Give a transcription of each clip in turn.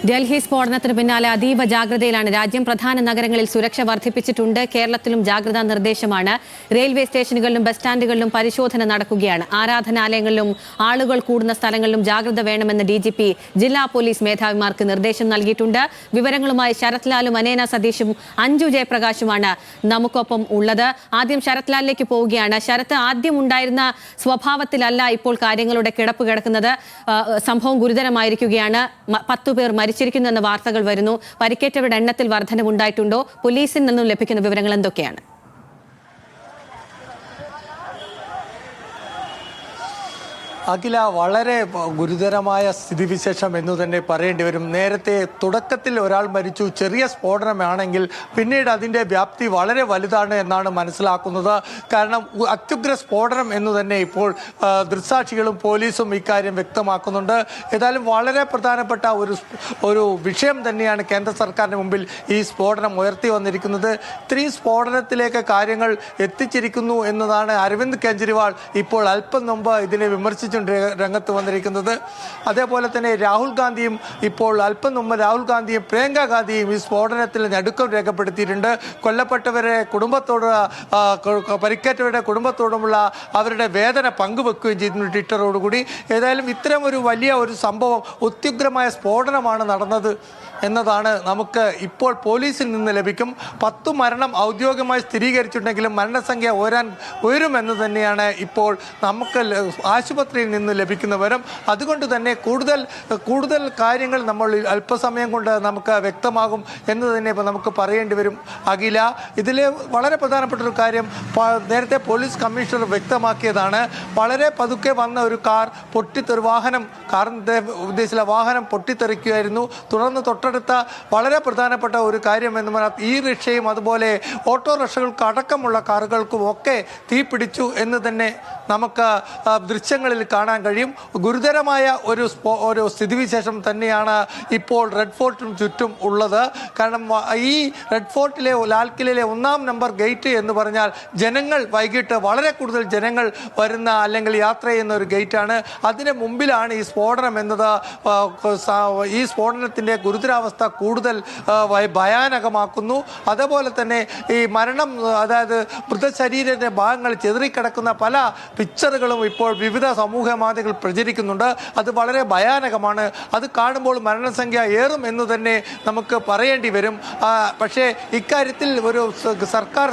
ഡൽഹി സ്ഫോടനത്തിന് പിന്നാലെ അതീവ ജാഗ്രതയിലാണ് രാജ്യം. പ്രധാന നഗരങ്ങളിൽ സുരക്ഷ വർദ്ധിപ്പിച്ചിട്ടുണ്ട്. കേരളത്തിലും ജാഗ്രതാ നിർദ്ദേശമാണ്. റെയിൽവേ സ്റ്റേഷനുകളിലും ബസ് സ്റ്റാൻഡുകളിലും പരിശോധന നടക്കുകയാണ്. ആരാധനാലയങ്ങളിലും ആളുകൾ കൂടുന്ന സ്ഥലങ്ങളിലും ജാഗ്രത വേണമെന്ന് DGP ജില്ലാ പോലീസ് മേധാവിമാർക്ക് നിർദ്ദേശം നൽകിയിട്ടുണ്ട്. വിവരങ്ങളുമായി ശരത് ലാലും അനേന സതീഷും അഞ്ജു ജയപ്രകാശുമാണ് നമുക്കൊപ്പം ഉള്ളത്. ആദ്യം ശരത് ലാലിലേക്ക് പോവുകയാണ്. ശരത്ത്, ആദ്യം ഉണ്ടായിരുന്ന സ്വഭാവത്തിലല്ല ഇപ്പോൾ കാര്യങ്ങളുടെ കിടപ്പ് കിടക്കുന്നത്. സംഭവം ഗുരുതരമായിരിക്കുകയാണ്. 10 പേർ മരിച്ചിരിക്കുന്നു എന്ന വാർത്തകൾ വരുന്നു. പരിക്കേറ്റവരുടെ എണ്ണത്തിൽ വർധനവുണ്ടായിട്ടുണ്ടോ? പോലീസിൽ നിന്നും ലഭിക്കുന്ന വിവരങ്ങൾ എന്തൊക്കെയാണ്? അഖില, വളരെ ഗുരുതരമായ സ്ഥിതിവിശേഷം എന്ന് തന്നെ പറയേണ്ടി വരും. നേരത്തെ തുടക്കത്തിൽ ഒരാൾ മരിച്ചു, ചെറിയ സ്ഫോടനമാണെങ്കിൽ പിന്നീട് അതിൻ്റെ വ്യാപ്തി വളരെ വലുതാണ് എന്നാണ് മനസ്സിലാക്കുന്നത്. കാരണം അത്യുഗ്ര സ്ഫോടനം എന്ന് തന്നെ ഇപ്പോൾ ദൃക്സാക്ഷികളും പോലീസും ഇക്കാര്യം വ്യക്തമാക്കുന്നുണ്ട്. ഏതായാലും വളരെ പ്രധാനപ്പെട്ട ഒരു വിഷയം തന്നെയാണ് കേന്ദ്ര സർക്കാരിന് മുമ്പിൽ ഈ സ്ഫോടനം ഉയർത്തി വന്നിരിക്കുന്നത്. ഇത്രയും സ്ഫോടനത്തിലേക്ക് കാര്യങ്ങൾ എത്തിച്ചിരിക്കുന്നു എന്നതാണ് അരവിന്ദ് കെജ്രിവാൾ ഇപ്പോൾ അല്പം മുമ്പ് ഇതിനെ വിമർശിച്ചു രംഗത്ത് വന്നിരിക്കുന്നത്. അതേപോലെ തന്നെ രാഹുൽ ഗാന്ധിയും ഇപ്പോൾ അല്പം മുമ്പ് പ്രിയങ്ക ഗാന്ധിയും ഈ സ്ഫോടനത്തിൽ നടുക്കം രേഖപ്പെടുത്തിയിട്ടുണ്ട്. കൊല്ലപ്പെട്ടവരെ കുടുംബത്തോട്, പരിക്കേറ്റവരുടെ കുടുംബത്തോടുമുള്ള അവരുടെ വേദന പങ്കുവെക്കുകയും ചെയ്തിട്ടുണ്ട് ട്വിറ്ററോടുകൂടി. ഏതായാലും ഇത്തരം ഒരു വലിയ ഒരു സംഭവം, അത്യുഗ്രമായ സ്ഫോടനമാണ് നടന്നത് എന്നതാണ് നമുക്ക് ഇപ്പോൾ പോലീസിൽ നിന്ന് ലഭിക്കും. 10 മരണം ഔദ്യോഗികമായി സ്ഥിരീകരിച്ചിട്ടുണ്ടെങ്കിലും മരണസംഖ്യ ഉയരുമെന്ന് തന്നെയാണ് ഇപ്പോൾ നമുക്ക് ആശുപത്രിയിൽ നിന്ന് ലഭിക്കുന്ന വിവരം. അതുകൊണ്ട് തന്നെ കൂടുതൽ കാര്യങ്ങൾ നമ്മൾ അല്പസമയം കൊണ്ട് നമുക്ക് വ്യക്തമാകും എന്ന് തന്നെ ഇപ്പോൾ നമുക്ക് പറയേണ്ടി വരും. അഖില, ഇതിലെ വളരെ പ്രധാനപ്പെട്ട ഒരു കാര്യം നേരത്തെ പോലീസ് കമ്മീഷണർ വ്യക്തമാക്കിയതാണ്. വളരെ പതുക്കെ വന്ന ഒരു കാറിൻ്റെ ഉദ്ദേശിച്ച വാഹനം പൊട്ടിത്തെറിക്കുകയായിരുന്നു. തുടർന്ന് തൊട്ടടുത്ത വളരെ പ്രധാനപ്പെട്ട ഒരു കാര്യം എന്ന് പറഞ്ഞാൽ ഈ റിക്ഷയും അതുപോലെ ഓട്ടോറിക്ഷകൾക്ക് അടക്കമുള്ള കാറുകൾക്കും ഒക്കെ തീപിടിച്ചു എന്ന് തന്നെ നമുക്ക് ദൃശ്യങ്ങളിൽ കാണാൻ കഴിയും. ഗുരുതരമായ ഒരു സ്ഥിതിവിശേഷം തന്നെയാണ് ഇപ്പോൾ റെഡ് ഫോർട്ടിനും ചുറ്റും ഉള്ളത്. കാരണം ഈ റെഡ് ഫോർട്ടിലെ ലാൽ കിലയിലെ 1-ാം നമ്പർ ഗേറ്റ് എന്ന് പറഞ്ഞാൽ വൈകിട്ട് വളരെ കൂടുതൽ ജനങ്ങൾ വരുന്ന അല്ലെങ്കിൽ യാത്ര ചെയ്യുന്ന ഒരു ഗേറ്റാണ്. അതിന് മുമ്പിലാണ് ഈ സ്ഫോടനം എന്നത്. ഈ സ്ഫോടനത്തിൻ്റെ ഗുരുതരാവസ്ഥ കൂടുതൽ ഭയാനകമാക്കുന്നു. അതേപോലെ തന്നെ ഈ മരണം, അതായത് മൃതശരീരത്തിന്റെ ഭാഗങ്ങൾ ചെതറിക്കിടക്കുന്ന പല പിക്ചറുകളും ഇപ്പോൾ വിവിധ സമൂഹ മാധ്യമങ്ങൾ പ്രചരിക്കുന്നുണ്ട്. അത് വളരെ ഭയാനകമാണ്. അത് കാണുമ്പോൾ മരണസംഖ്യ ഏറും എന്ന് തന്നെ നമുക്ക് പറയേണ്ടി വരും. പക്ഷേ ഇക്കാര്യത്തിൽ ഒരു സർക്കാർ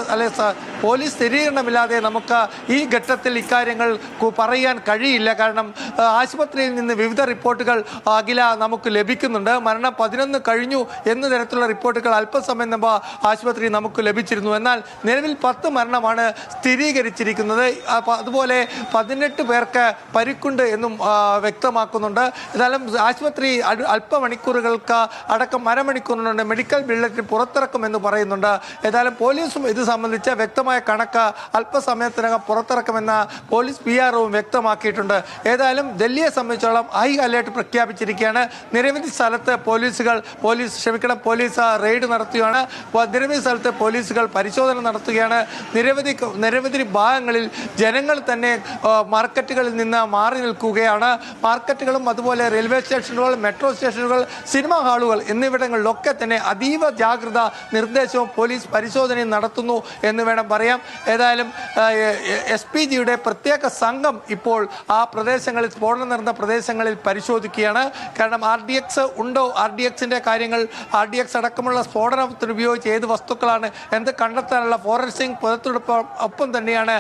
പോലീസ് സ്ഥിരീകരണമില്ലാതെ നമുക്ക് ഈ ഘട്ടത്തിൽ ഇക്കാര്യങ്ങൾ പറയാൻ കഴിയില്ല. കാരണം ആശുപത്രിയിൽ നിന്ന് വിവിധ റിപ്പോർട്ടുകൾ അഖില നമുക്ക് ലഭിക്കുന്നുണ്ട്. മരണം 11 കഴിഞ്ഞു എന്ന തരത്തിലുള്ള റിപ്പോർട്ടുകൾ അല്പസമയം മുമ്പ് ആശുപത്രി നമുക്ക് ലഭിച്ചിരുന്നു. എന്നാൽ നിലവിൽ 10 മരണമാണ് സ്ഥിരീകരിച്ചിരിക്കുന്നത്. അതുപോലെ 18 പേർക്ക് പരിക്കുണ്ട് എന്നും വ്യക്തമാക്കുന്നുണ്ട്. എന്നാലും ആശുപത്രി അല്പമണിക്കൂറുകൾക്ക് അരമണിക്കൂറിനുണ്ട് മെഡിക്കൽ ബുള്ളറ്റിൻ പുറത്തിറക്കുമെന്ന് പറയുന്നുണ്ട്. ഏതായാലും പോലീസും ഇത് സംബന്ധിച്ച വ്യക്തമായ കണക്ക് അല്പസമയത്തിനകം പുറത്തിറക്കുമെന്ന പോലീസ് PROവും വ്യക്തമാക്കിയിട്ടുണ്ട്. ഏതായാലും ഡൽഹിയെ സംബന്ധിച്ചോളം ഹൈ അലേർട്ട് പ്രഖ്യാപിച്ചിരിക്കുകയാണ്. നിരവധി സ്ഥലത്ത് പോലീസ് റെയ്ഡ് നടത്തുകയാണ്. നിരവധി സ്ഥലത്ത് പോലീസുകൾ പരിശോധന നടത്തുകയാണ്. നിരവധി ഭാഗങ്ങളിൽ ജനങ്ങൾ തന്നെ മാർക്കറ്റുകളിൽ നിന്ന് മാറി നിൽക്കുകയാണ്. മാർക്കറ്റുകളും അതുപോലെ റെയിൽവേ സ്റ്റേഷനുകൾ, മെട്രോ സ്റ്റേഷനുകൾ, സിനിമാ ഹാളുകൾ എന്നിവിടങ്ങളിലൊക്കെ തന്നെ അതീവ ജാഗ്രത നിർദ്ദേശവും പോലീസ് പരിശോധനയും നടത്തുന്നു എന്ന് വേണം പറയാം. ഏതായാലും SPGയുടെ പ്രത്യേക സംഘം ഇപ്പോൾ ആ പ്രദേശങ്ങളിൽ, സ്ഫോടനം നടന്ന പ്രദേശങ്ങളിൽ പരിശോധിക്കുകയാണ്. കാരണം RDX ഉണ്ടോ, RDXന്റെ കാര്യങ്ങൾ, RDX അടക്കമുള്ള സ്ഫോടനത്തിന് ഉപയോഗിച്ച ഏത് വസ്തുക്കളാണ് എന്ത് കണ്ടെത്താനുള്ള ഫോറൻസിക് ഒപ്പം തന്നെയാണ്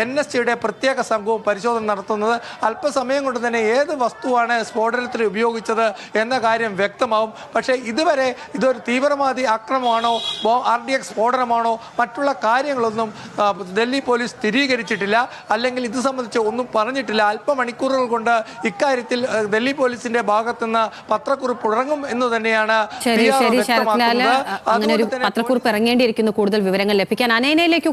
NSGയുടെ പ്രത്യേക സംഘവും പരിശോധന നടത്തുന്നത്. അല്പസമയം കൊണ്ട് തന്നെ ഏത് വസ്തുവാണ് സ്ഫോടനത്തിൽ ഉപയോഗിച്ചത് എന്ന കാര്യം വ്യക്തമാവും. പക്ഷേ ഇതുവരെ ഇതൊരു തീവ്രവാദി ആക്രമണമാണോ, RDX സ്ഫോടനമാണോ, മറ്റുള്ള കാര്യങ്ങളൊന്നും ഡൽഹി പോലീസ് സ്ഥിരീകരിച്ചിട്ടില്ല. അല്ലെങ്കിൽ ഇത് സംബന്ധിച്ച് ഒന്നും പറഞ്ഞിട്ടില്ല. അല്പമണിക്കൂറുകൾ കൊണ്ട് ഇക്കാര്യത്തിൽ ഡൽഹി പോലീസിന്റെ ഭാഗത്തുനിന്ന് പത്രക്കുറിപ്പ് ഇറങ്ങും എന്ന് തന്നെയാണ് പത്രക്കുറിപ്പ് ഇറങ്ങേണ്ടിയിരിക്കുന്നു കൂടുതൽ വിവരങ്ങൾ ലഭിക്കാൻ. അനേനയിലേക്ക്